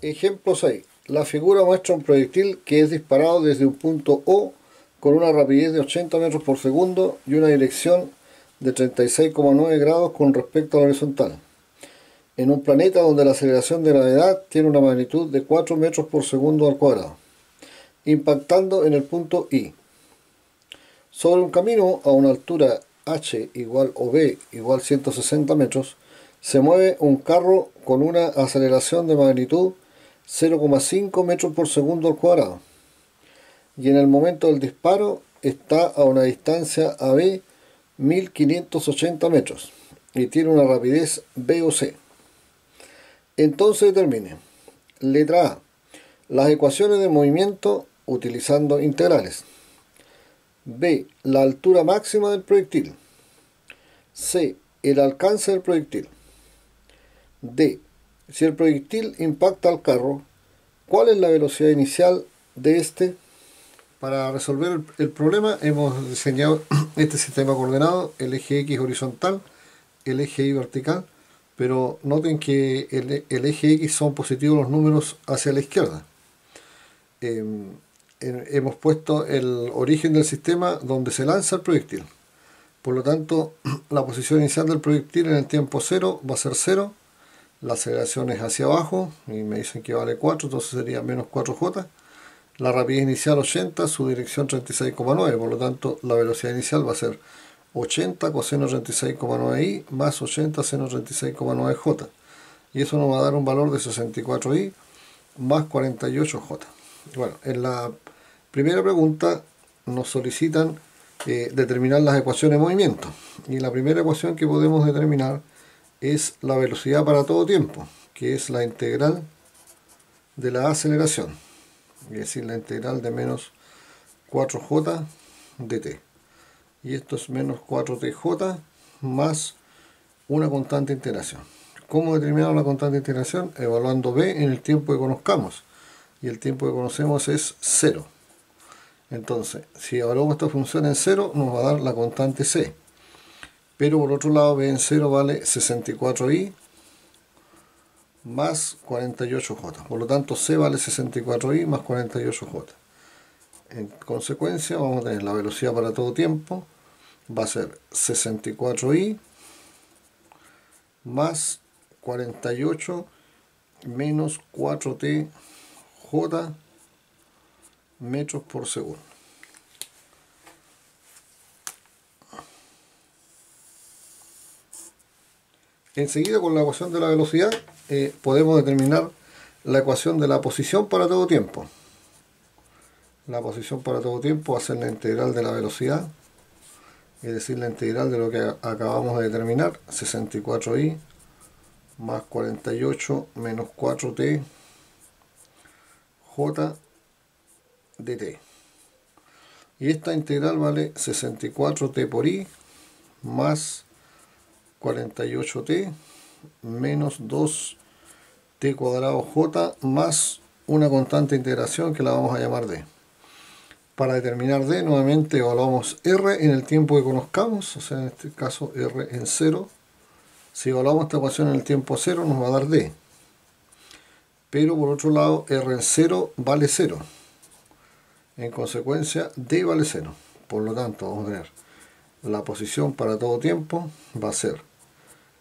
Ejemplo 6. La figura muestra un proyectil que es disparado desde un punto O con una rapidez de 80 metros por segundo y una dirección de 36,9 grados con respecto a la horizontal, en un planeta donde la aceleración de gravedad tiene una magnitud de 4 metros por segundo al cuadrado, impactando en el punto I. Sobre un camino a una altura h igual o b igual 160 metros, se mueve un carro con una aceleración de magnitud 0,5 metros por segundo al cuadrado, y en el momento del disparo está a una distancia AB 1580 metros y tiene una rapidez b o c. Entonces determine: letra A, las ecuaciones de movimiento utilizando integrales. B, la altura máxima del proyectil. C, el alcance del proyectil. D, si el proyectil impacta al carro, ¿cuál es la velocidad inicial de este? Para resolver el problema hemos diseñado este sistema coordenado, el eje X horizontal, el eje Y vertical, pero noten que el eje X son positivos los números hacia la izquierda. Hemos puesto el origen del sistema donde se lanza el proyectil. Por lo tanto, la posición inicial del proyectil en el tiempo 0 va a ser 0. La aceleración es hacia abajo y me dicen que vale 4, entonces sería menos 4j. La rapidez inicial 80, su dirección 36,9, por lo tanto la velocidad inicial va a ser 80 coseno 36,9i más 80 seno 36,9j. Y eso nos va a dar un valor de 64i más 48j. Bueno, en la primera pregunta nos solicitan determinar las ecuaciones de movimiento. Y la primera ecuación que podemos determinar es la velocidad para todo tiempo, que es la integral de la aceleración, es decir, la integral de menos 4j dt. Y esto es menos 4tj más una constante de integración. ¿Cómo determinamos la constante de integración? Evaluando b en el tiempo que conozcamos. Y el tiempo que conocemos es 0. Entonces, si evaluamos esta función en 0, nos va a dar la constante c. Pero por otro lado, b en 0 vale 64i más 48j. Por lo tanto, c vale 64i más 48j. En consecuencia, vamos a tener la velocidad para todo tiempo. Va a ser 64i más 48 menos 4tj metros por segundo. Enseguida, con la ecuación de la velocidad podemos determinar la ecuación de la posición para todo tiempo. La posición para todo tiempo va a ser la integral de la velocidad, es decir, la integral de lo que acabamos de determinar, 64i más 48 menos 4t j dt. Y esta integral vale 64t por i más 48t menos 2t cuadrado j más una constante de integración que la vamos a llamar d. Para determinar d, nuevamente evaluamos r en el tiempo que conozcamos, o sea, en este caso r en 0. Si evaluamos esta ecuación en el tiempo 0, nos va a dar d. Pero por otro lado, r en 0 vale 0. En consecuencia, d vale 0. Por lo tanto, vamos a tener la posición para todo tiempo va a ser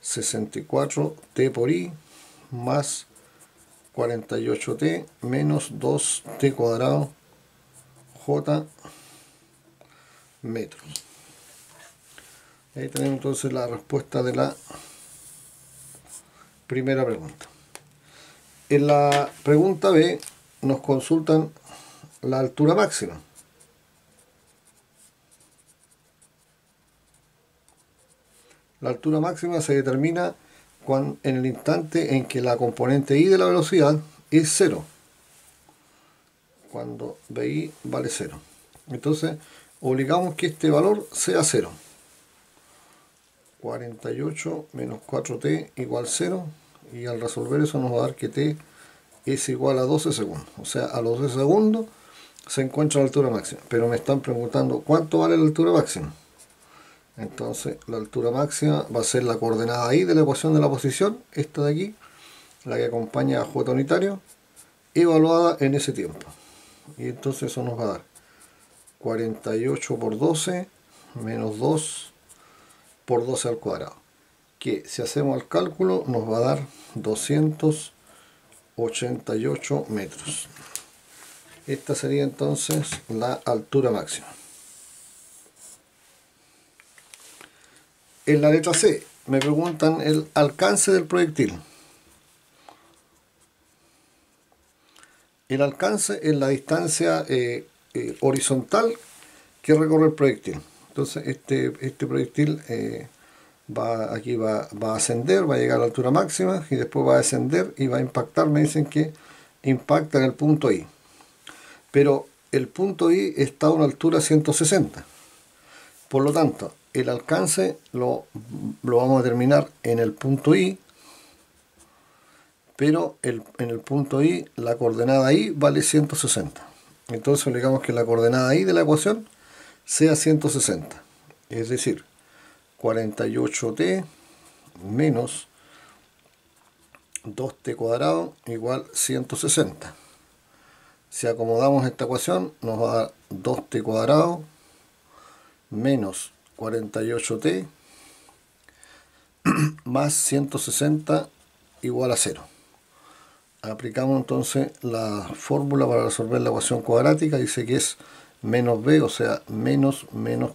64t por i más 48t menos 2t cuadrado j metros. Ahí tenemos entonces la respuesta de la primera pregunta. En la pregunta B nos consultan la altura máxima. La altura máxima se determina en el instante en que la componente i de la velocidad es 0. Cuando bi vale 0. Entonces, obligamos que este valor sea 0. 48 menos 4t igual 0. Y al resolver eso nos va a dar que t es igual a 12 segundos. O sea, a los 12 segundos se encuentra la altura máxima. Pero me están preguntando cuánto vale la altura máxima. Entonces, la altura máxima va a ser la coordenada i de la ecuación de la posición, esta de aquí, la que acompaña a j unitario, evaluada en ese tiempo. Y entonces eso nos va a dar 48 por 12 menos 2 por 12 al cuadrado, que si hacemos el cálculo nos va a dar 288 metros. Esta sería entonces la altura máxima. En la letra C me preguntan el alcance del proyectil. El alcance es la distancia horizontal que recorre el proyectil. Entonces este proyectil va a ascender, va a llegar a la altura máxima y después va a descender y va a impactar. Me dicen que impacta en el punto I. Pero el punto I está a una altura 160. Por lo tanto, el alcance lo vamos a determinar en el punto I, pero en el punto I la coordenada I vale 160. Entonces digamos que la coordenada I de la ecuación sea 160. Es decir, 48t menos 2t cuadrado igual 160. Si acomodamos esta ecuación nos va a dar 2t cuadrado menos 48t más 160 igual a 0. Aplicamos entonces la fórmula para resolver la ecuación cuadrática. Dice que es menos b, o sea, menos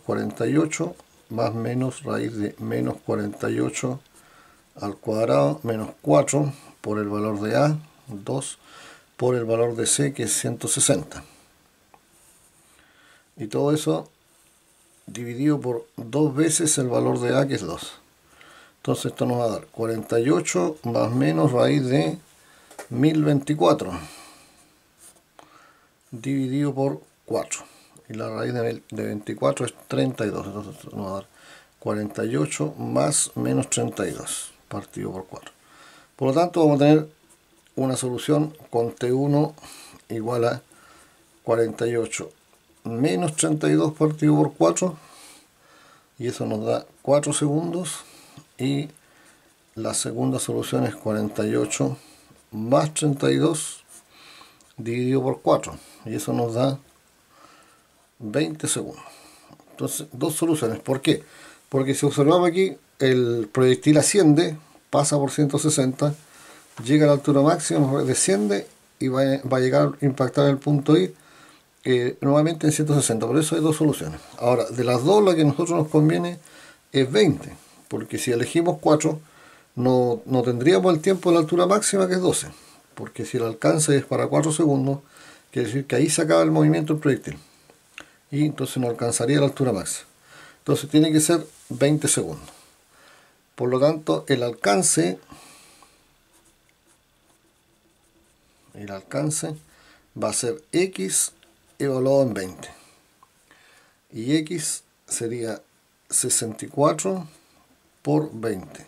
48 más menos raíz de menos 48 al cuadrado menos 4 por el valor de a, 2 por el valor de c, que es 160. Y todo eso dividido por 2 veces el valor de a, que es 2. Entonces esto nos va a dar 48 más menos raíz de 1024 dividido por 4. Y la raíz de 24 es 32. Entonces nos va a dar 48 más menos 32 partido por 4. Por lo tanto vamos a tener una solución con T1 igual a 48 menos 32 partido por 4, y eso nos da 4 segundos, y la segunda solución es 48 más 32 dividido por 4, y eso nos da 20 segundos. Entonces, dos soluciones. ¿Por qué? Porque si observamos aquí, el proyectil asciende, pasa por 160, llega a la altura máxima, desciende y va a llegar a impactar en el punto I nuevamente en 160. Por eso hay dos soluciones. Ahora, de las dos, la que a nosotros nos conviene es 20, porque si elegimos 4 no tendríamos el tiempo de la altura máxima, que es 12, porque si el alcance es para 4 segundos, quiere decir que ahí se acaba el movimiento del proyectil y entonces no alcanzaría la altura máxima. Entonces tiene que ser 20 segundos. Por lo tanto, el alcance va a ser x evaluado en 20, y x sería 64 por 20,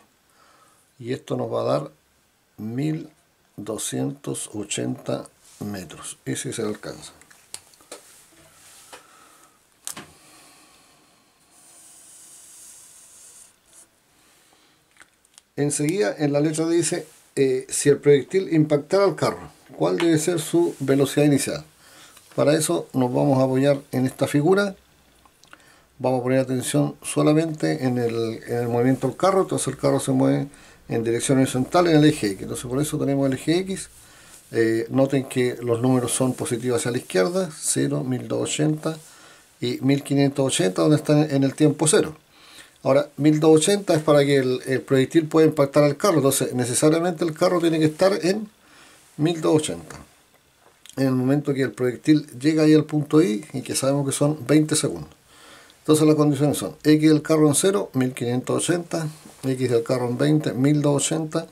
y esto nos va a dar 1280 metros. Ese es el alcance. Enseguida en la letra D dice si el proyectil impactara al carro, ¿cuál debe ser su velocidad inicial? Para eso nos vamos a apoyar en esta figura. Vamos a poner atención solamente en el movimiento del carro. Entonces el carro se mueve en dirección horizontal en el eje X. Entonces por eso tenemos el eje X. Noten que los números son positivos hacia la izquierda, 0, 1280 y 1580, donde están en el tiempo 0. Ahora, 1280 es para que el proyectil pueda impactar al carro. Entonces necesariamente el carro tiene que estar en 1280. En el momento que el proyectil llega ahí al punto I, y que sabemos que son 20 segundos. Entonces las condiciones son x del carro en 0, 1580, x del carro en 20, 1280,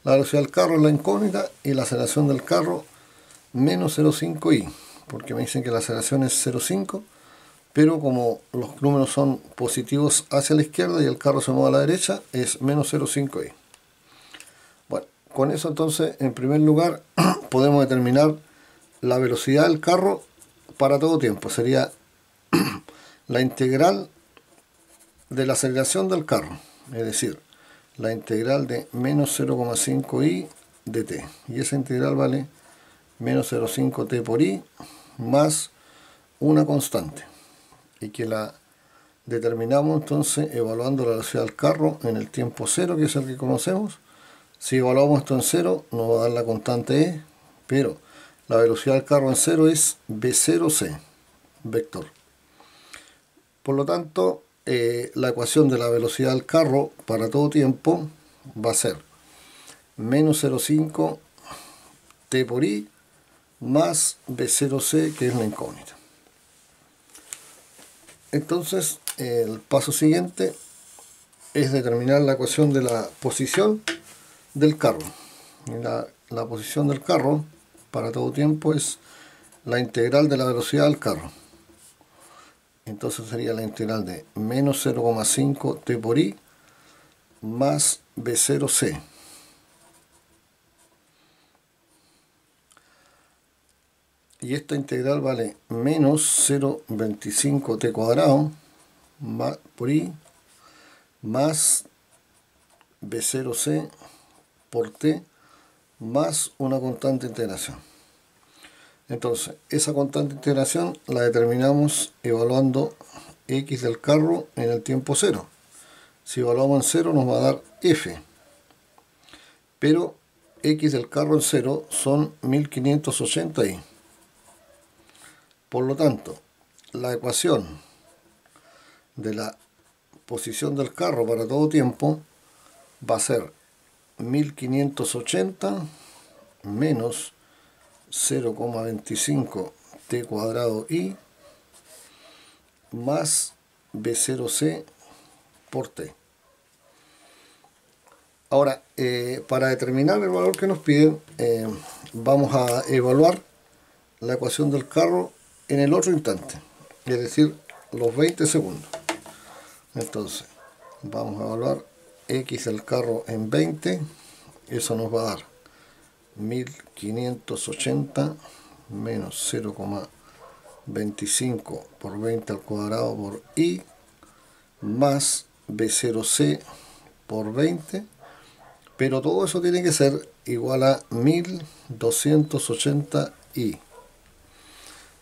la velocidad del carro es la incógnita, y la aceleración del carro menos 0,5i, porque me dicen que la aceleración es 0,5, pero como los números son positivos hacia la izquierda y el carro se mueve a la derecha, es menos 0,5i. Bueno, con eso entonces, en primer lugar, podemos determinar la velocidad del carro para todo tiempo. Sería la integral de la aceleración del carro, es decir, la integral de menos 0,5i de t, y esa integral vale menos 0,5 t por i más una constante, y que la determinamos entonces evaluando la velocidad del carro en el tiempo cero, que es el que conocemos. Si evaluamos esto en cero, nos va a dar la constante e, pero la velocidad del carro en cero es v0c, vector. Por lo tanto, la ecuación de la velocidad del carro para todo tiempo va a ser menos 0,5 t por i más v0c, que es la incógnita. Entonces, el paso siguiente es determinar la ecuación de la posición del carro. La posición del carro para todo tiempo es la integral de la velocidad del carro. Entonces sería la integral de menos 0,5 t por i más v0c. Y esta integral vale menos 0,25 t cuadrado por i más v0c por t más una constante de integración. Entonces, esa constante de integración la determinamos evaluando x del carro en el tiempo cero. Si evaluamos en cero nos va a dar f, pero x del carro en cero son 1580 i. Por lo tanto, la ecuación de la posición del carro para todo tiempo va a ser 1580 menos 0,25 t cuadrado i más v0c por t. Ahora, para determinar el valor que nos piden, vamos a evaluar la ecuación del carro en el otro instante, es decir, los 20 segundos. Entonces, vamos a evaluar x del carro en 20, eso nos va a dar 1580 menos 0,25 por 20 al cuadrado por i más v0c por 20, pero todo eso tiene que ser igual a 1280 i.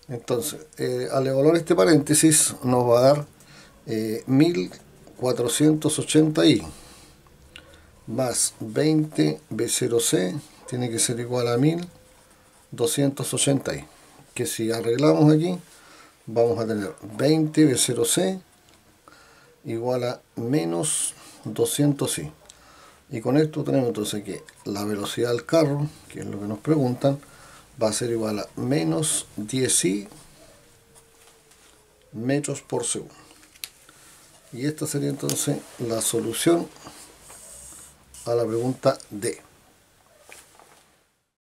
Entonces, al evaluar este paréntesis nos va a dar 1480 i más 20 v0c tiene que ser igual a 1280 i, que si arreglamos aquí vamos a tener 20 v0c igual a menos 200 i, y con esto tenemos entonces que la velocidad del carro, que es lo que nos preguntan, va a ser igual a menos 10 i metros por segundo. Y esta sería entonces la solución a la pregunta D.